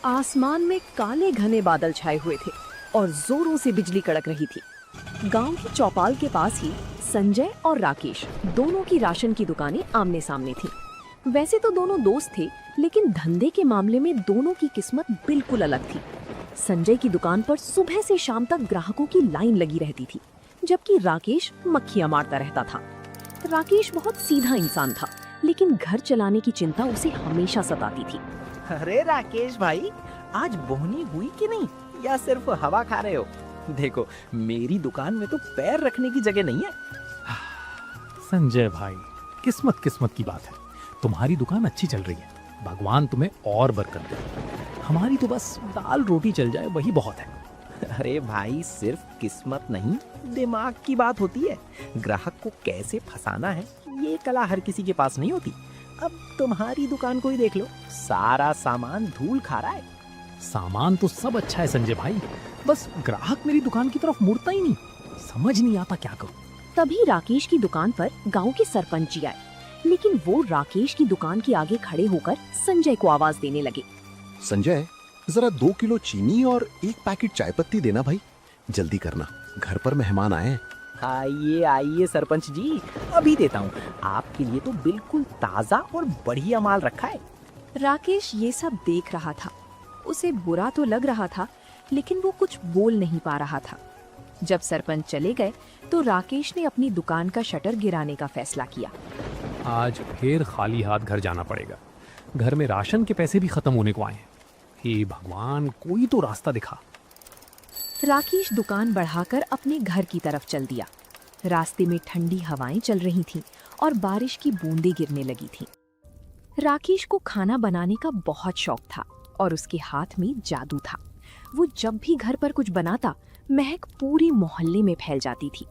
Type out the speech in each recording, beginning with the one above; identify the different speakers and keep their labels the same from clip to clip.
Speaker 1: आसमान में काले घने बादल छाए हुए थे और जोरों से बिजली कड़क रही थी। गांव की चौपाल के पास ही संजय और राकेश दोनों की राशन की दुकानें आमने सामने थीं। वैसे तो दोनों दोस्त थे, लेकिन धंधे के मामले में दोनों की किस्मत बिल्कुल अलग थी। संजय की दुकान पर सुबह से शाम तक ग्राहकों की लाइन लगी रहती थी, जबकि राकेश मक्खियां मारता रहता था। राकेश बहुत सीधा इंसान था, लेकिन घर चलाने की चिंता उसे हमेशा सताती थी।
Speaker 2: अरे राकेश भाई, आज बोहनी हुई कि नहीं, या सिर्फ हवा खा रहे हो? देखो, मेरी दुकान में तो पैर रखने की जगह नहीं है।
Speaker 3: संजय भाई, किस्मत किस्मत की बात है। तुम्हारी दुकान अच्छी चल रही है, भगवान तुम्हें और बरकत दे। हमारी तो बस दाल रोटी चल जाए वही बहुत है।
Speaker 2: अरे भाई, सिर्फ किस्मत नहीं, दिमाग की बात होती है। ग्राहक को कैसे फंसाना है, ये कला हर किसी के पास नहीं होती। अब तुम्हारी दुकान को ही देख लो, सारा सामान धूल खा रहा है।
Speaker 3: सामान तो सब अच्छा है संजय भाई, बस ग्राहक मेरी दुकान की तरफ मुड़ता ही नहीं। समझ नहीं आता क्या करूं।
Speaker 1: तभी राकेश की दुकान पर गांव के सरपंच जी आए, लेकिन वो राकेश की दुकान के आगे खड़े होकर संजय को आवाज देने लगे।
Speaker 4: संजय, जरा 2 किलो चीनी और 1 पैकेट चाय पत्ती देना भाई, जल्दी करना, घर पर मेहमान आए हैं।
Speaker 2: आइए आइए सरपंच जी, अभी देता हूँ। आपके लिए तो बिल्कुल ताजा और बढ़िया माल रखा है।
Speaker 1: राकेश ये सब देख रहा था। उसे बुरा तो लग रहा था, लेकिन वो कुछ बोल नहीं पा रहा था। जब सरपंच चले गए तो राकेश ने अपनी दुकान का शटर गिराने का फैसला किया।
Speaker 3: आज फिर खाली हाथ घर जाना पड़ेगा। घर में राशन के पैसे भी खत्म होने को आए हैं। हे भगवान, कोई तो रास्ता दिखा।
Speaker 1: राकेश दुकान बढ़ाकर अपने घर की तरफ चल दिया। रास्ते में ठंडी हवाएं चल रही थीं और बारिश की बूंदें गिरने लगी थीं। राकेश को खाना बनाने का बहुत शौक था और उसके हाथ में जादू था। वो जब भी घर पर कुछ बनाता, महक पूरे मोहल्ले में फैल जाती थी।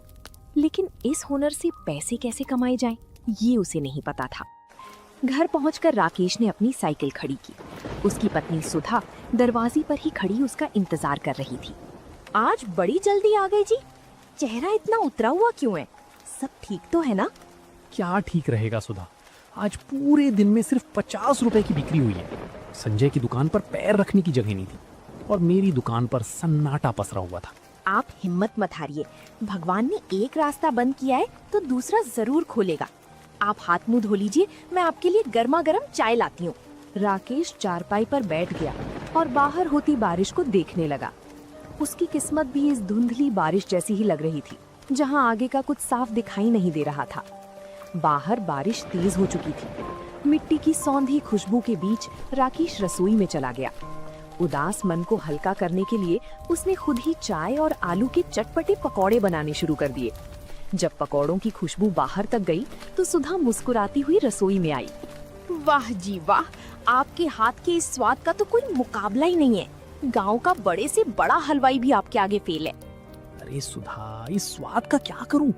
Speaker 1: लेकिन इस हुनर से पैसे कैसे कमाए जाएं, ये उसे नहीं पता था। घर पहुंचकर राकेश ने अपनी साइकिल खड़ी की। उसकी पत्नी सुधा दरवाजे पर ही खड़ी उसका इंतजार कर रही थी। आज बड़ी जल्दी आ गई जी, चेहरा इतना उतरा हुआ क्यों है? सब ठीक तो है ना?
Speaker 3: क्या ठीक रहेगा सुधा, आज पूरे दिन में सिर्फ 50 रुपए की बिक्री हुई है। संजय की दुकान पर पैर रखने की जगह नहीं थी और मेरी दुकान पर सन्नाटा पसरा हुआ था।
Speaker 1: आप हिम्मत मत हारिए, भगवान ने एक रास्ता बंद किया है तो दूसरा जरूर खोलेगा। आप हाथ मुंह धो लीजिए, मैं आपके लिए गर्मा गर्म चाय लाती हूँ। राकेश चारपाई पर बैठ गया और बाहर होती बारिश को देखने लगा। उसकी किस्मत भी इस धुंधली बारिश जैसी ही लग रही थी, जहाँ आगे का कुछ साफ दिखाई नहीं दे रहा था। बाहर बारिश तेज हो चुकी थी। मिट्टी की सौंधी खुशबू के बीच राकेश रसोई में चला गया। उदास मन को हल्का करने के लिए उसने खुद ही चाय और आलू के चटपटे पकौड़े बनाने शुरू कर दिए। जब पकौड़ों की खुशबू बाहर तक गई तो सुधा मुस्कुराती हुई रसोई में आई। वाह जी वाह, आपके हाथ के इस स्वाद का तो कोई मुकाबला ही नहीं है। गांव का बड़े से बड़ा हलवाई भी आपके आगे फेल है।
Speaker 3: अरे सुधा, इस स्वाद का क्या करूं?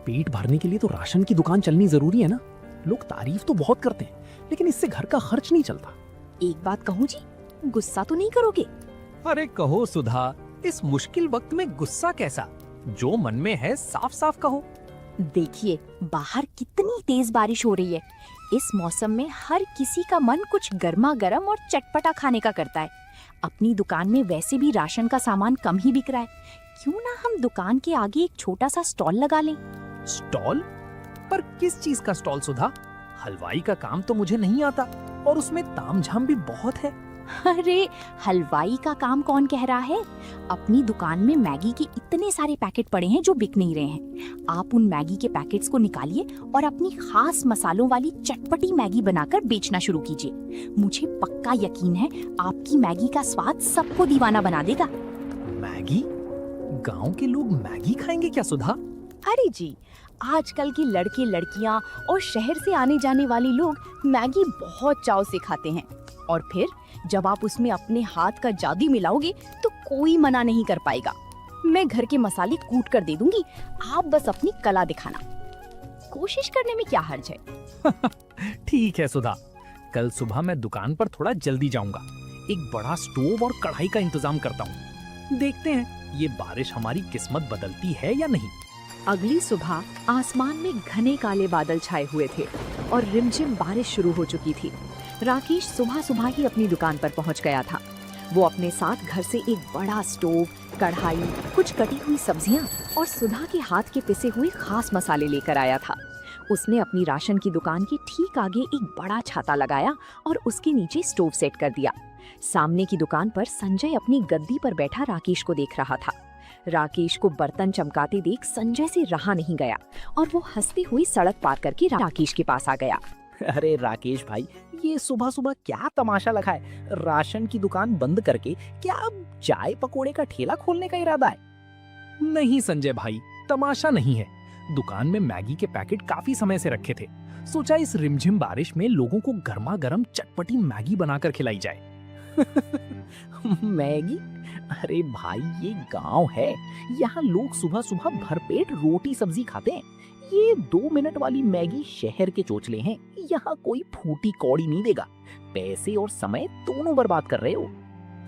Speaker 3: पेट भरने के लिए तो राशन की दुकान चलनी जरूरी है ना। लोग तारीफ तो बहुत करते हैं, लेकिन इससे घर का खर्च नहीं चलता।
Speaker 1: एक बात कहूँ जी, गुस्सा तो नहीं करोगे?
Speaker 5: अरे कहो सुधा, इस मुश्किल वक्त में गुस्सा कैसा? जो मन में है साफ साफ कहो।
Speaker 1: देखिए, बाहर कितनी तेज बारिश हो रही है। इस मौसम में हर किसी का मन कुछ गर्मा गर्म और चटपटा खाने का करता है। अपनी दुकान में वैसे भी राशन का सामान कम ही बिक रहा है, क्यों ना हम दुकान के आगे एक छोटा सा स्टॉल लगा लें?
Speaker 5: स्टॉल? पर किस चीज का स्टॉल सुधा? हलवाई का काम तो मुझे नहीं आता और उसमें तामझाम भी बहुत है।
Speaker 1: अरे हलवाई का काम कौन कह रहा है? अपनी दुकान में मैगी के इतने सारे पैकेट पड़े हैं जो बिक नहीं रहे हैं। आप उन मैगी के पैकेट्स को निकालिए और अपनी खास मसालों वाली चटपटी मैगी बनाकर बेचना शुरू कीजिए। मुझे पक्का यकीन है आपकी मैगी का स्वाद सबको दीवाना बना देगा।
Speaker 5: मैगी? गांव के लोग मैगी खाएंगे क्या सुधा?
Speaker 1: अरे जी, आजकल के लड़के लड़कियां और शहर से आने जाने वाले लोग मैगी बहुत चाव से खाते हैं। और फिर जब आप उसमें अपने हाथ का जादू मिलाओगे तो कोई मना नहीं कर पाएगा। मैं घर के मसाले कूट कर दे दूंगी, आप बस अपनी कला दिखाना। कोशिश करने में क्या हर्ज है?
Speaker 5: ठीक है सुधा, कल सुबह मैं दुकान पर थोड़ा जल्दी जाऊंगा। एक बड़ा स्टोव और कढ़ाई का इंतजाम करता हूँ। देखते हैं ये बारिश हमारी किस्मत बदलती है या नहीं।
Speaker 1: अगली सुबह आसमान में घने काले बादल छाए हुए थे और रिमझिम बारिश शुरू हो चुकी थी। राकेश सुबह सुबह ही अपनी दुकान पर पहुंच गया था। वो अपने साथ घर से एक बड़ा स्टोव, कढ़ाई, कुछ कटी हुई सब्जियां और सुधा के हाथ के पिसे हुए खास मसाले लेकर आया था। उसने अपनी राशन की दुकान के ठीक आगे एक बड़ा छाता लगाया और उसके नीचे स्टोव सेट कर दिया। सामने की दुकान पर संजय अपनी गद्दी पर बैठा राकेश को देख रहा था। राकेश को बर्तन चमकाते देख संजय से रहा नहीं गया और वो हंसती हुई सड़क पार करके राकेश के पास आ गया।
Speaker 2: अरे राकेश भाई, ये सुबह सुबह क्या तमाशा लगा है? राशन की दुकान बंद करके क्या अब चाय पकोड़े का ठेला खोलने का इरादा है?
Speaker 5: नहीं संजय भाई, तमाशा नहीं है। दुकान में मैगी के पैकेट काफी समय से रखे थे। सोचा इस रिमझिम बारिश में लोगों को गर्मा गर्म चटपटी मैगी बनाकर खिलाई जाए।
Speaker 2: मैगी? अरे भाई, ये गांव है, यहाँ लोग सुबह सुबह भरपेट रोटी सब्जी खाते हैं। ये 2 मिनट वाली मैगी शहर के चोचले हैं, यहाँ कोई फूटी कौड़ी नहीं देगा। पैसे और समय दोनों बर्बाद कर रहे हो।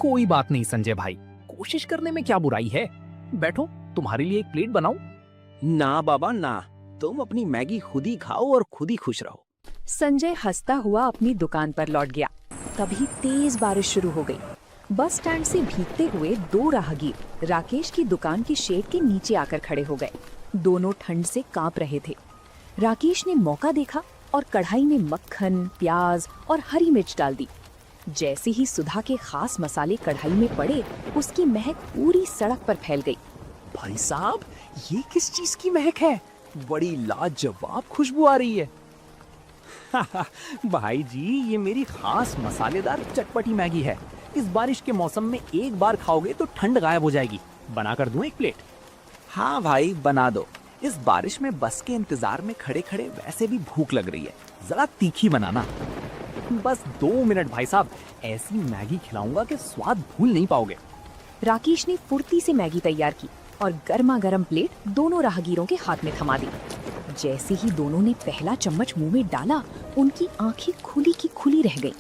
Speaker 5: कोई बात नहीं संजय भाई, कोशिश करने में क्या बुराई है। बैठो, तुम्हारे लिए एक प्लेट बनाऊं?
Speaker 2: ना बाबा ना, तुम अपनी मैगी खुद ही खाओ और खुद ही खुश रहो।
Speaker 1: संजय हंसता हुआ अपनी दुकान पर लौट गया। तभी तेज बारिश शुरू हो गई। बस स्टैंड से भीगते हुए 2 राहगीर राकेश की दुकान के शेड के नीचे आकर खड़े हो गए। दोनों ठंड से कांप रहे थे। राकेश ने मौका देखा और कढ़ाई में मक्खन, प्याज और हरी मिर्च डाल दी। जैसे ही सुधा के खास मसाले कढ़ाई में पड़े, उसकी महक पूरी सड़क पर फैल गई।
Speaker 5: भाई साहब, ये किस चीज की महक है? बड़ी लाजवाब खुशबू आ रही है। भाई जी, ये मेरी खास मसालेदार चटपटी मैगी है। इस बारिश के मौसम में एक बार खाओगे तो ठंड गायब हो जाएगी। बना कर दूं एक प्लेट?
Speaker 2: हाँ भाई, बना दो। इस बारिश में बस के इंतजार में खड़े खड़े वैसे भी भूख लग रही है।
Speaker 5: जरा तीखी बनाना। बस 2 मिनट भाई साहब, ऐसी मैगी खिलाऊंगा कि स्वाद भूल नहीं पाओगे।
Speaker 1: राकेश ने फुर्ती से मैगी तैयार की और गर्मा गर्म प्लेट दोनों राहगीरों के हाथ में थमा दी। जैसे ही दोनों ने पहला चम्मच मुंह में डाला, उनकी आंखें खुली की खुली रह गईं।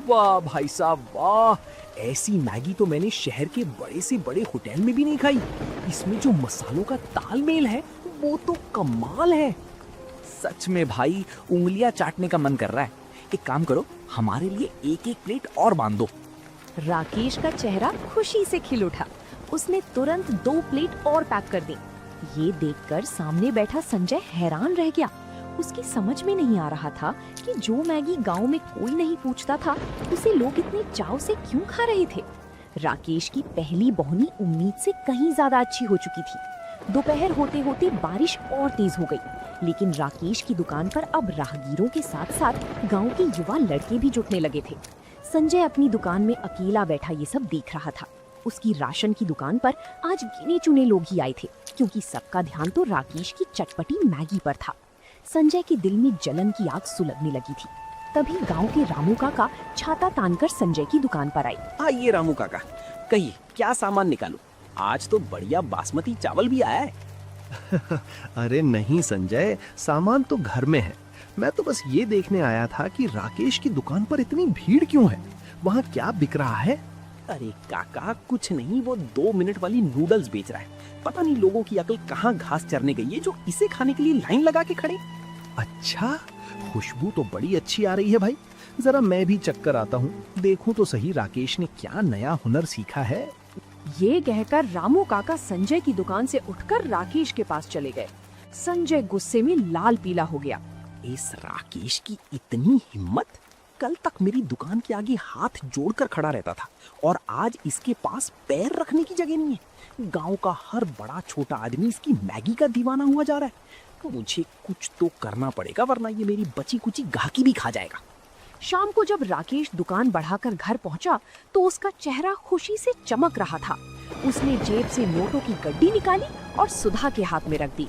Speaker 5: वाह भाई साहब वाह, ऐसी मैगी तो मैंने शहर के बड़े से बड़े होटल में भी नहीं खाई। इसमें जो मसालों का तालमेल है वो तो कमाल है। सच में भाई, उंगलियां चाटने का मन कर रहा है। एक काम करो, हमारे लिए एक एक प्लेट और बांध दो।
Speaker 1: राकेश का चेहरा खुशी से खिल उठा। उसने तुरंत 2 प्लेट और पैक कर दी। ये देखकर सामने बैठा संजय हैरान रह गया। उसकी समझ में नहीं आ रहा था कि जो मैगी गांव में कोई नहीं पूछता था, उसे लोग इतने चाव से क्यों खा रहे थे। राकेश की पहली बोहनी उम्मीद से कहीं ज्यादा अच्छी हो चुकी थी। दोपहर होते होते बारिश और तेज हो गई, लेकिन राकेश की दुकान पर अब राहगीरों के साथ साथ गांव के युवा लड़के भी जुटने लगे थे। संजय अपनी दुकान में अकेला बैठा ये सब देख रहा था। उसकी राशन की दुकान पर आज गिने चुने लोग ही आए थे, क्योंकि सबका ध्यान तो राकेश की चटपटी मैगी पर था। संजय के दिल में जलन की आग सुलगने लगी थी। तभी गांव के रामू काका छाता तानकर संजय की दुकान पर आए।
Speaker 2: आइए रामू काका, कहिए क्या सामान निकालूं? आज तो बढ़िया बासमती चावल भी आया है।
Speaker 4: अरे नहीं संजय, सामान तो घर में है। मैं तो बस ये देखने आया था कि राकेश की दुकान पर इतनी भीड़ क्यों है, वहाँ क्या बिक रहा है?
Speaker 2: अरे काका, कुछ नहीं, वो 2 मिनट वाली नूडल्स बेच रहा है। पता नहीं लोगों की अकल कहाँ घास चरने गई है जो इसे खाने के लिए लाइन लगा के खड़े।
Speaker 4: अच्छा, खुशबू तो बड़ी अच्छी आ रही है भाई। जरा मैं भी चक्कर आता हूँ, देखूं तो सही राकेश ने क्या नया हुनर सीखा है।
Speaker 1: ये कहकर रामू काका संजय की दुकान से उठकर राकेश के पास चले गए। संजय गुस्से में लाल पीला हो गया।
Speaker 2: इस राकेश की इतनी हिम्मत! कल तक मेरी दुकान के आगे हाथ जोड़कर खड़ा रहता था और आज इसके पास पैर रखने की जगह नहीं है। गांव का हर बड़ा छोटा आदमी इसकी मैगी का दीवाना हुआ जा रहा है। मुझे कुछ तो करना पड़ेगा, वरना ये मेरी बची कुची गाहकी भी खा जाएगा।
Speaker 1: शाम को जब राकेश दुकान बढ़ाकर घर पहुंचा तो उसका चेहरा खुशी से चमक रहा था। उसने जेब से नोटों की गड्डी निकाली और सुधा के हाथ में रख दी।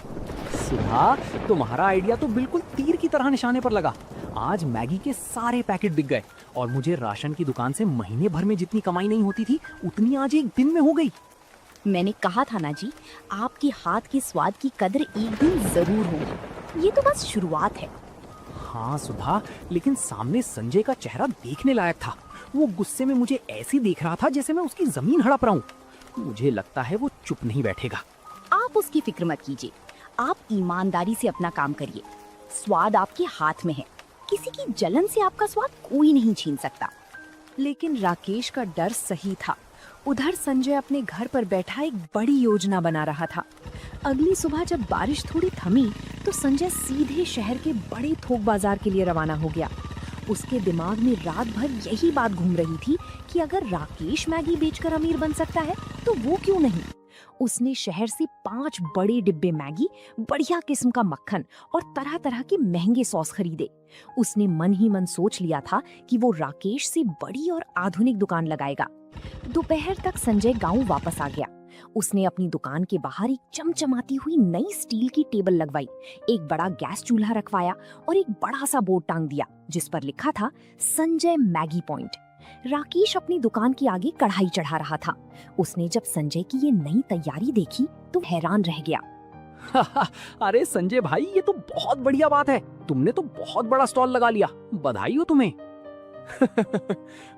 Speaker 5: सुधा, तुम्हारा आइडिया तो बिल्कुल तीर की तरह निशाने पर लगा। आज मैगी के सारे पैकेट बिक गए और मुझे राशन की दुकान से महीने भर में जितनी कमाई नहीं होती थी, उतनी आज एक दिन में हो गई।
Speaker 1: मैंने कहा था ना जी, आपके हाथ के स्वाद की कदर एक दिन जरूर होगी। ये तो बस शुरुआत है।
Speaker 5: हाँ सुधा, लेकिन सामने संजय का चेहरा देखने लायक था। वो गुस्से में मुझे ऐसे देख रहा था जैसे मैं उसकी जमीन हड़प रहा हूँ। मुझे लगता है वो चुप नहीं बैठेगा।
Speaker 6: आप उसकी फिक्र मत कीजिए, आप ईमानदारी से अपना काम करिए। स्वाद आपके हाथ में है, किसी की जलन से आपका स्वाद कोई नहीं छीन सकता।
Speaker 1: लेकिन राकेश का डर सही था। उधर संजय अपने घर पर बैठा एक बड़ी योजना बना रहा था। अगली सुबह जब बारिश थोड़ी थमी तो संजय सीधे शहर के बड़े थोक बाजार के लिए रवाना हो गया। उसके दिमाग में रात भर यही बात घूम रही थी कि अगर राकेश मैगी बेचकर अमीर बन सकता है तो वो क्यों नहीं। उसने शहर से 5 बड़े डिब्बे मैगी, बढ़िया किस्म का मक्खन और तरह तरह के महंगे सॉस खरीदे। उसने मन ही मन सोच लिया था कि वो राकेश से बड़ी और आधुनिक दुकान लगाएगा। दोपहर तक संजय गांव वापस आ गया। उसने अपनी दुकान के बाहर एक चमचमाती हुई नई स्टील की टेबल लगवाई, एक बड़ा गैस चूल्हा रखवाया और एक बड़ा सा बोर्ड टांग दिया जिस पर लिखा था संजय मैगी पॉइंट। राकेश अपनी दुकान के आगे कढ़ाई चढ़ा रहा था। उसने जब संजय की ये नई तैयारी देखी तो हैरान रह गया।
Speaker 5: अरे संजय भाई, ये तो बहुत बढ़िया बात है। तुमने तो बहुत बड़ा स्टॉल लगा लिया, बधाई हो तुम्हें।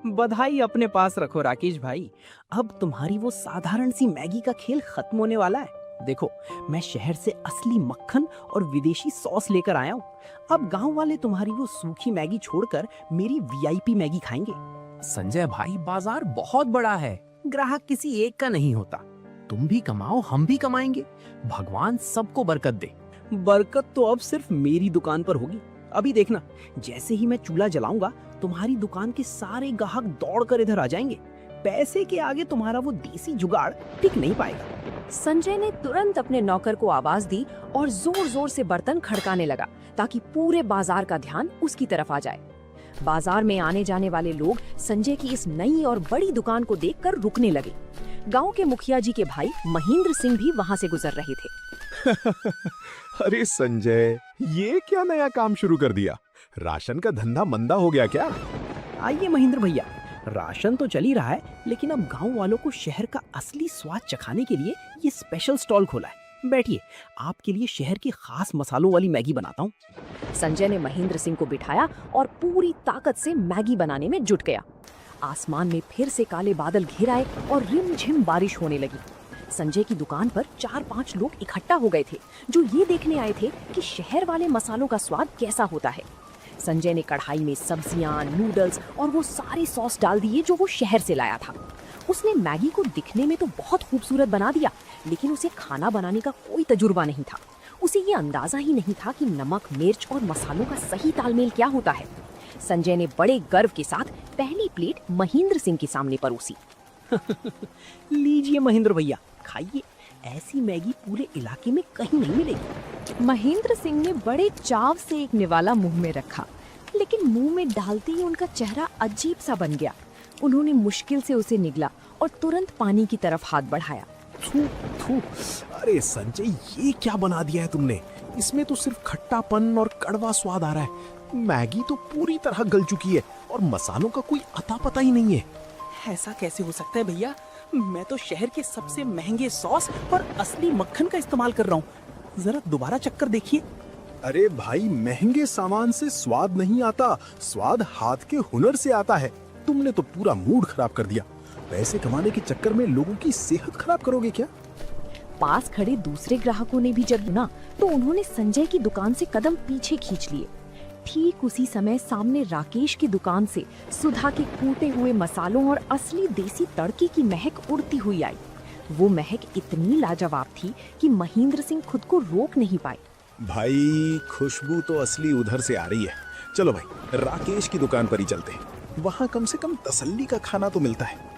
Speaker 2: बधाई अपने पास रखो राकेश भाई। अब तुम्हारी वो साधारण सी मैगी का खेल खत्म होने वाला है। देखो, मैं शहर से असली मक्खन और विदेशी सॉस लेकर आया हूँ। अब गांव वाले तुम्हारी वो सूखी मैगी छोड़कर मेरी वीआईपी मैगी खाएंगे।
Speaker 3: संजय भाई, बाजार बहुत बड़ा है,
Speaker 2: ग्राहक किसी एक का नहीं होता।
Speaker 3: तुम भी कमाओ, हम भी कमाएंगे। भगवान सबको बरकत दे।
Speaker 2: बरकत तो अब सिर्फ मेरी दुकान पर होगी। अभी देखना, जैसे ही मैं चूल्हा जलाऊंगा तुम्हारी दुकान के सारे ग्राहक दौड़कर इधर आ जाएंगे। पैसे के आगे तुम्हारा वो देसी जुगाड़ टिक नहीं पाएगा।
Speaker 1: संजय ने तुरंत अपने नौकर को आवाज दी और जोर जोर से बर्तन खड़काने लगा ताकि पूरे बाजार का ध्यान उसकी तरफ आ जाए। बाजार में आने जाने वाले लोग संजय की इस नई और बड़ी दुकान को देखकर रुकने लगे। गांव के मुखिया जी के भाई महेंद्र सिंह भी वहां से गुजर रहे थे।
Speaker 7: अरे संजय, ये क्या नया काम शुरू कर दिया? राशन का धंधा मंदा हो गया क्या?
Speaker 2: आइए महेंद्र भैया, राशन तो चल ही रहा है, लेकिन अब गांव वालों को शहर का असली स्वाद चखाने के लिए ये स्पेशल स्टॉल खोला है। बैठिए, आपके लिए शहर के खास मसालों वाली मैगी बनाता हूँ।
Speaker 1: संजय ने महेंद्र सिंह को बिठाया और पूरी ताकत से मैगी बनाने में जुट गया। आसमान में फिर से काले बादल घिर आए और रिमझिम बारिश होने लगी। संजय की दुकान पर 4-5 लोग इकट्ठा हो गए थे जो ये देखने आए थे कि शहर वाले मसालों का स्वाद कैसा होता है। संजय ने कढ़ाई में सब्जियां, नूडल्स और वो सारे सॉस डाल दिए जो वो शहर से लाया था। उसने मैगी को दिखने में तो बहुत खूबसूरत बना दिया, लेकिन उसे खाना बनाने का कोई तजुर्बा नहीं था। उसे ये अंदाजा ही नहीं था कि नमक, मिर्च और मसालों का सही तालमेल क्या होता है। संजय ने बड़े गर्व के साथ पहली प्लेट महेंद्र सिंह के सामने परोसी।
Speaker 2: लीजिए महेंद्र भैया, खाइए। ऐसी मैगी पूरे इलाके में कहीं नहीं मिलेगी।
Speaker 1: महेंद्र सिंह ने बड़े चाव से एक निवाला मुंह में रखा, लेकिन मुंह में डालते ही उनका चेहरा अजीब सा बन गया। उन्होंने मुश्किल से उसे निगला और तुरंत पानी की तरफ हाथ बढ़ाया।
Speaker 7: थू थू, अरे संजय, ये क्या बना दिया है तुमने? इसमें तो सिर्फ खट्टापन और कड़वा स्वाद आ रहा है। मैगी तो पूरी तरह गल चुकी है और मसालों का कोई अता पता ही नहीं है।
Speaker 2: ऐसा कैसे हो सकता है भैया? मैं तो शहर के सबसे महंगे सॉस और असली मक्खन का इस्तेमाल कर रहा हूँ। जरा दोबारा चक्कर देखिए।
Speaker 7: अरे भाई, महंगे सामान से स्वाद नहीं आता, स्वाद हाथ के हुनर से आता है। तुमने तो पूरा मूड खराब कर दिया। पैसे कमाने के चक्कर में लोगों की सेहत खराब करोगे क्या?
Speaker 1: पास खड़े दूसरे ग्राहकों ने भी जब सुना तो उन्होंने संजय की दुकान से कदम पीछे खींच लिए। ठीक उसी समय सामने राकेश की दुकान से सुधा के कूटे हुए मसालों और असली देसी तड़के की महक उड़ती हुई आई। वो महक इतनी लाजवाब थी कि महेंद्र सिंह खुद को रोक नहीं पाए।
Speaker 7: भाई, खुशबू तो असली उधर से आ रही है। चलो भाई, राकेश की दुकान पर ही चलते हैं। वहाँ कम से कम तसल्ली का खाना तो मिलता है।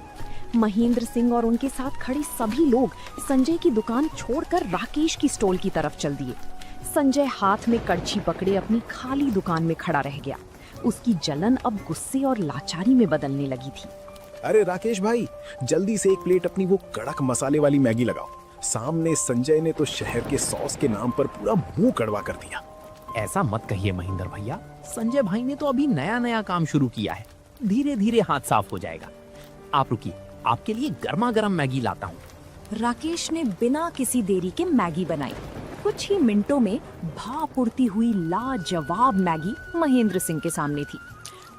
Speaker 1: महेंद्र सिंह और उनके साथ खड़े सभी लोग संजय की दुकान छोड़कर राकेश की स्टॉल की तरफ चल दिए। संजय हाथ में कड़छी पकड़े अपनी खाली दुकान में खड़ा रह गया। उसकी जलन अब गुस्से और लाचारी में बदलने लगी थी।
Speaker 7: अरे राकेश भाई, जल्दी से एक प्लेट अपनी वो कड़क मसाले वाली मैगी लगाओ। सामने संजय ने तो शहर के सॉस के नाम पर पूरा मुंह कड़वा कर दिया।
Speaker 3: ऐसा मत कहिए महेंद्र भैया, संजय भाई ने तो अभी नया नया काम शुरू किया है। धीरे धीरे हाथ साफ हो जाएगा। आप रुकिए, आपके लिए गर्मा गर्म मैगी लाता हूँ।
Speaker 1: राकेश ने बिना किसी देरी के मैगी बनाई। कुछ ही मिनटों में भाप उड़ती हुई लाजवाब मैगी महेंद्र सिंह के सामने थी।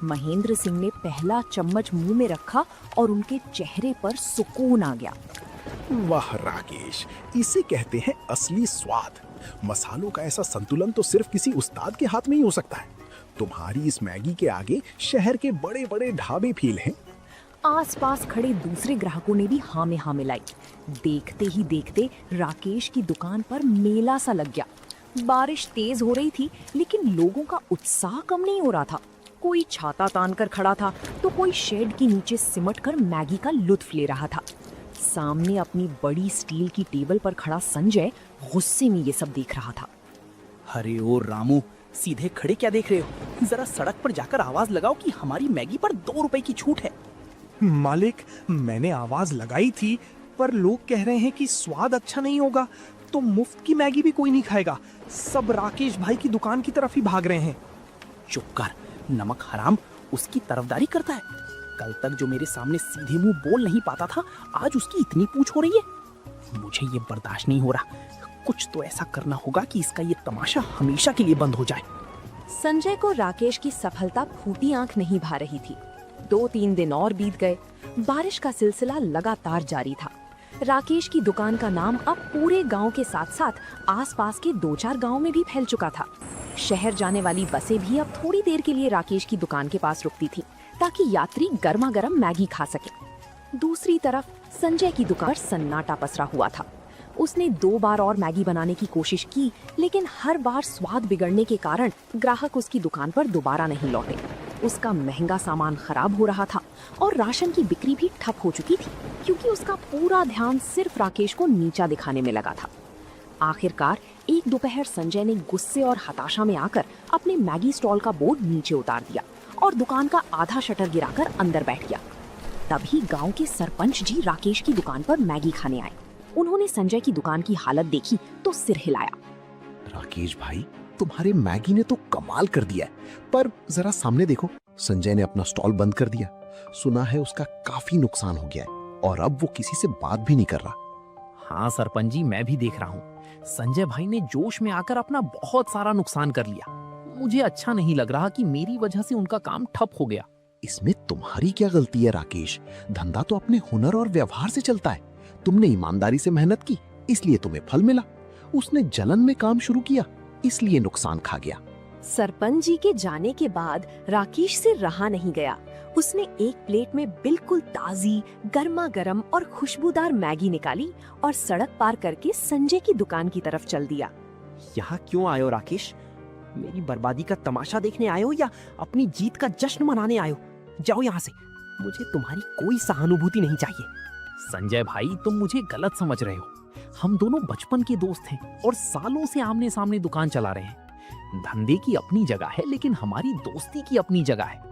Speaker 1: महेंद्र सिंह ने पहला चम्मच मुंह में रखा और उनके चेहरे पर सुकून आ गया।
Speaker 7: वाह राकेश, इसे कहते हैं असली स्वाद। मसालों का ऐसा संतुलन तो सिर्फ किसी उस्ताद के हाथ में ही हो सकता है। तुम्हारी इस मैगी के आगे शहर के बड़े बड़े ढाबे फेल हैं,
Speaker 1: आसपास खड़े दूसरे ग्राहकों ने भी हाँ में हाँ मिलाई। देखते ही देखते राकेश की दुकान पर मेला सा लग गया। बारिश तेज हो रही थी, लेकिन लोगों का उत्साह कम नहीं हो रहा था। कोई छाता तान कर खड़ा था तो कोई शेड के नीचे सिमट कर मैगी का लुत्फ ले रहा था। सामने अपनी बड़ी स्टील की टेबल पर खड़ा संजय गुस्से में ये सब देख रहा था।
Speaker 5: अरे ओ रामू, सीधे खड़े क्या देख रहे हो? जरा सड़क पर जाकर आवाज लगाओ कि हमारी मैगी पर 2 रुपए की छूट है।
Speaker 7: मालिक, मैंने आवाज लगाई थी, पर लोग कह रहे हैं कि स्वाद अच्छा नहीं होगा, तो मुफ्त की मैगी भी कोई नहीं खाएगा। सब राकेश भाई की दुकान की तरफ ही भाग रहे हैं।
Speaker 5: चुप कर, नमक हराम उसकी तरफदारी करता है। कल तक जो मेरे सामने सीधे मुंह बोल नहीं पाता था, आज उसकी इतनी पूछ हो रही है। मुझे ये बर्दाश्त नहीं हो रहा। कुछ तो ऐसा करना होगा कि इसका ये तमाशा हमेशा के लिए बंद हो जाए।
Speaker 1: संजय को राकेश की सफलता फूटी आंख नहीं भा रही थी। 2-3 दिन और बीत गए। बारिश का सिलसिला लगातार जारी था। राकेश की दुकान का नाम अब पूरे गांव के साथ साथ आसपास के 2-4 गांव में भी फैल चुका था। शहर जाने वाली बसें भी अब थोड़ी देर के लिए राकेश की दुकान के पास रुकती थी, ताकि यात्री गर्मा गर्म मैगी खा सके। दूसरी तरफ संजय की दुकान पर सन्नाटा पसरा हुआ था। उसने 2 बार और मैगी बनाने की कोशिश की, लेकिन हर बार स्वाद बिगड़ने के कारण ग्राहक उसकी दुकान पर दोबारा नहीं लौटे। उसका महंगा सामान खराब हो रहा था और राशन की बिक्री भी ठप हो चुकी थी, क्योंकि उसका पूरा ध्यान सिर्फ राकेश को नीचा दिखाने में लगा था। आखिरकार एक दोपहर संजय ने गुस्से और हताशा में आकर अपने मैगी स्टॉल का बोर्ड नीचे उतार दिया और दुकान का आधा शटर गिराकर अंदर बैठ गया। तभी गांव के सरपंच जी राकेश की दुकान पर मैगी खाने आए। उन्होंने संजय की दुकान की हालत देखी तो सिर हिलाया।
Speaker 7: राकेश भाई, तुम्हारे मैगी ने तो कमाल कर दिया है, पर जरा सामने देखो, संजय ने अपना स्टॉल बंद कर दिया। सुना है उसका काफी नुकसान हो गया है और अब वो किसी से बात भी नहीं कर रहा।
Speaker 3: हाँ सरपंच जी, मैं भी देख रहा हूँ। संजय भाई ने जोश में आकर अपना बहुत सारा नुकसान कर लिया। मुझे अच्छा नहीं लग रहा कि मेरी वजह से उनका काम ठप हो गया।
Speaker 7: इसमें तुम्हारी क्या गलती है राकेश? धंधा तो अपने हुनर और व्यवहार से चलता है। तुमने ईमानदारी से मेहनत की, इसलिए तुम्हें फल मिला। उसने जलन में काम शुरू किया, इसलिए नुकसान खा गया।
Speaker 1: सरपंच जी के जाने के बाद राकेश से रहा नहीं गया। उसने एक प्लेट में बिल्कुल ताजी, गर्मा गर्म और खुशबूदार मैगी निकाली और सड़क पार करके संजय की दुकान की तरफ चल दिया।
Speaker 5: यहाँ क्यों आए हो राकेश? मेरी बर्बादी का तमाशा देखने आए हो या अपनी जीत का जश्न मनाने आए हो? जाओ यहाँ से, मुझे तुम्हारी कोई सहानुभूति नहीं चाहिए।
Speaker 3: संजय भाई, तुम मुझे गलत समझ रहे हो। हम दोनों बचपन के दोस्त हैं और सालों से आमने सामने दुकान चला रहे हैं। धंधे की अपनी जगह है, लेकिन हमारी दोस्ती की अपनी जगह है।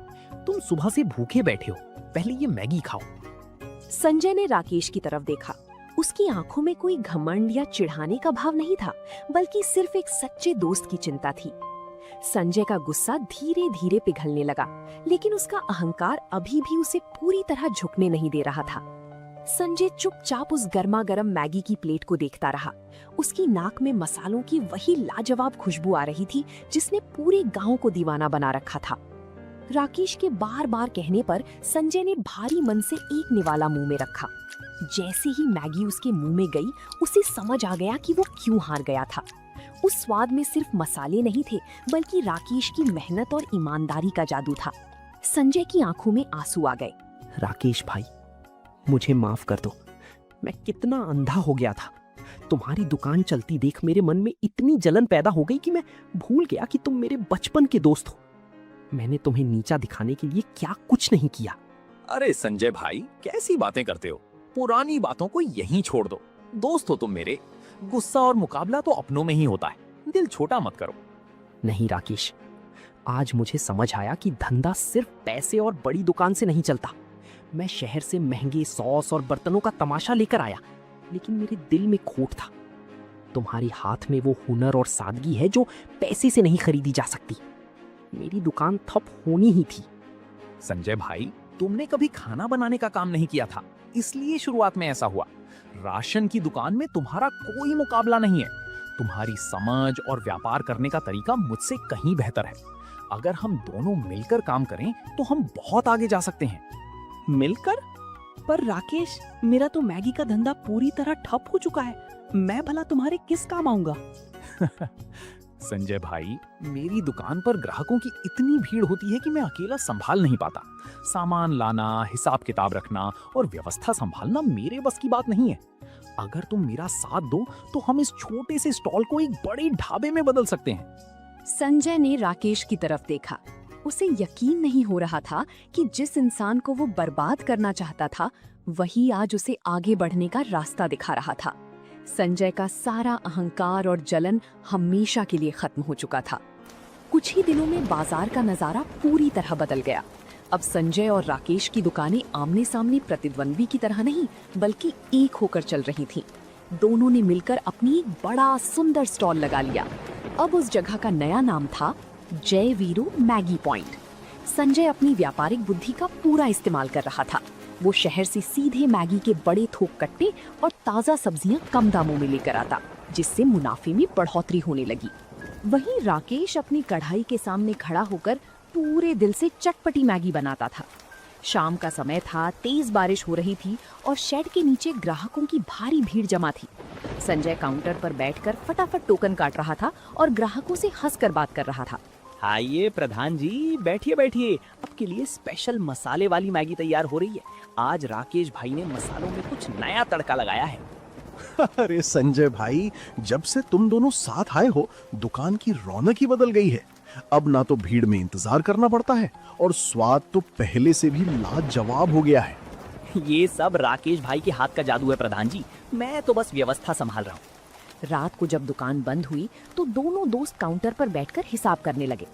Speaker 3: तुम सुबह से भूखे बैठे हो, पहले ये मैगी खाओ।
Speaker 1: संजय ने राकेश की तरफ देखा। उसकी आंखों में कोई घमंड या चिढ़ाने का भाव नहीं था, बल्कि सिर्फ एक सच्चे दोस्त की चिंता थी। संजय का गुस्सा धीरे धीरे पिघलने लगा, लेकिन उसका अहंकार अभी भी उसे पूरी तरह झुकने नहीं दे रहा था। संजय चुपचाप उस गर्मा गर्म मैगी की प्लेट को देखता रहा। उसकी नाक में मसालों की वही लाजवाब खुशबू आ रही थी जिसने पूरे गांव को दीवाना बना रखा था। राकेश के बार बार कहने पर संजय ने भारी मन से एक निवाला मुंह में रखा। जैसे ही मैगी उसके मुंह में गई, उसे समझ आ गया कि वो क्यों हार गया था। उस स्वाद में सिर्फ मसाले नहीं थे, बल्कि राकेश की मेहनत और ईमानदारी का जादू था। संजय की आंखों में आंसू आ गए।
Speaker 5: राकेश भाई, मुझे माफ कर दो। मैं कितना अंधा हो गया था। तुम्हारी दुकान चलती देख मेरे मन में इतनी जलन पैदा हो गई कि मैं भूल गया कि तुम मेरे बचपन के दोस्त हो। मैंने तुम्हें नीचा दिखाने के लिए क्या कुछ नहीं किया।
Speaker 3: अरे संजय भाई, कैसी बातें करते हो? पुरानी बातों को यहीं छोड़ दो। दोस्त हो तुम मेरे। गुस्सा और मुकाबला तो अपनों में ही होता है। दिल छोटा मत करो।
Speaker 5: नहीं राकेश, आज मुझे समझ आया कि धंधा सिर्फ पैसे और बड़ी दुकान से नहीं चलता। मैं शहर से महंगे सॉस और बर्तनों का तमाशा लेकर आया, लेकिन मेरे दिल में खोट था। तुम्हारे हाथ में वो हुनर और सादगी है जो पैसे से नहीं खरीदी जा सकती। मेरी दुकान ठप होनी ही थी।
Speaker 3: संजय भाई, तुमने कभी खाना बनाने का काम नहीं किया था, इसलिए शुरुआत में ऐसा हुआ। राशन की दुकान में तुम्हारा कोई मुकाबला नहीं है। तुम्हारी समझ और व्यापार करने का तरीका मुझसे कहीं बेहतर है। अगर हम दोनों मिलकर काम करें तो हम बहुत आगे जा सकते हैं।
Speaker 5: मिलकर? पर राकेश, मेरा तो मैगी का धंधा पूरी तरह ठप हो चुका है। मैं भला तुम्हारे किस काम आऊंगा?
Speaker 3: संजय भाई, मेरी दुकान पर ग्राहकों की इतनी भीड़ होती है कि मैं अकेला संभाल नहीं पाता। सामान लाना, हिसाब किताब रखना और व्यवस्था संभालना मेरे बस की बात नहीं है। अगर तुम मेरा साथ दो तो हम इस छोटे से स्टॉल को एक बड़े ढाबे में बदल सकते हैं।
Speaker 6: संजय ने राकेश की तरफ देखा। उसे यकीन नहीं हो रहा था कि जिस इंसान को वो बर्बाद करना चाहता था, वही आज उसे आगे बढ़ने का रास्ता दिखा रहा था। संजय का सारा अहंकार और जलन हमेशा के लिए खत्म हो चुका था। कुछ ही दिनों में बाजार का नजारा पूरी तरह बदल गया। अब संजय और राकेश की दुकानें आमने सामने प्रतिद्वंद्वी की तरह नहीं, बल्कि एक होकर चल रही थीं। दोनों ने मिलकर अपनी एक बड़ा सुंदर स्टॉल लगा लिया। अब उस जगह का नया नाम था जय वीरू मैगी पॉइंट। संजय अपनी व्यापारिक बुद्धि का पूरा इस्तेमाल कर रहा था। वो शहर से सीधे मैगी के बड़े थोक कट्टे और ताज़ा सब्जियां कम दामों में लेकर आता, जिससे मुनाफे में बढ़ोतरी होने लगी। वहीं राकेश अपनी कढ़ाई के सामने खड़ा होकर पूरे दिल से चटपटी मैगी बनाता था। शाम का समय था, तेज बारिश हो रही थी और शेड के नीचे ग्राहकों की भारी भीड़ जमा थी। संजय काउंटर पर बैठकर फटाफट टोकन काट रहा था और ग्राहकों से हंसकर बात कर रहा था।
Speaker 2: आइए प्रधान जी, बैठिए बैठिए। आपके लिए स्पेशल मसाले वाली मैगी तैयार हो रही है। आज राकेश भाई ने मसालों में कुछ नया तड़का लगाया है।
Speaker 7: अरे संजय भाई, जब से तुम दोनों साथ आए हो, दुकान की रौनक ही बदल गई है। अब ना तो भीड़ में इंतजार करना पड़ता है और स्वाद तो पहले से भी लाजवाब हो गया है।
Speaker 2: ये सब राकेश भाई के हाथ का जादू है प्रधान जी। मैं तो बस व्यवस्था संभाल रहा हूँ।
Speaker 1: रात को जब दुकान बंद हुई तो दोनों दोस्त काउंटर पर बैठकर हिसाब करने लगे।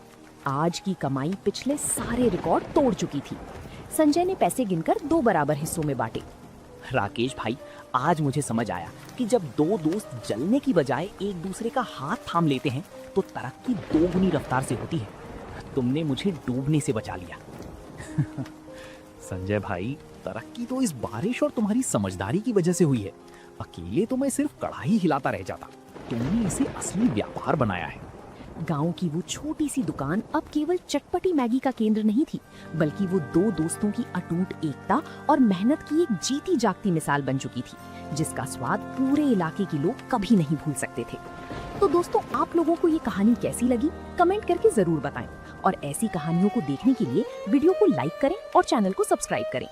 Speaker 1: आज की कमाई पिछले सारे रिकॉर्ड तोड़ चुकी थी। संजय ने पैसे गिनकर 2 बराबर हिस्सों में बांटे।
Speaker 2: राकेश भाई, आज मुझे समझ आया कि जब दो दोस्त जलने की बजाय एक दूसरे का हाथ थाम लेते हैं तो तरक्की 2 गुनी रफ्तार से होती है। तुमने मुझे डूबने से बचा लिया।
Speaker 3: संजय भाई, तरक्की तो इस बारिश और तुम्हारी समझदारी की वजह से हुई है। अकेले तो मैं सिर्फ कढ़ाई हिलाता रह जाता। तुमने इसे असली व्यापार बनाया है।
Speaker 1: गांव की वो छोटी सी दुकान अब केवल चटपटी मैगी का केंद्र नहीं थी, बल्कि वो 2 दोस्तों की अटूट एकता और मेहनत की एक जीती जागती मिसाल बन चुकी थी, जिसका स्वाद पूरे इलाके के लोग कभी नहीं भूल सकते थे। तो दोस्तों, आप लोगों को ये कहानी कैसी लगी, कमेंट करके जरूर बताएं। और ऐसी कहानियों को देखने के लिए वीडियो को लाइक करें और चैनल को सब्सक्राइब करें।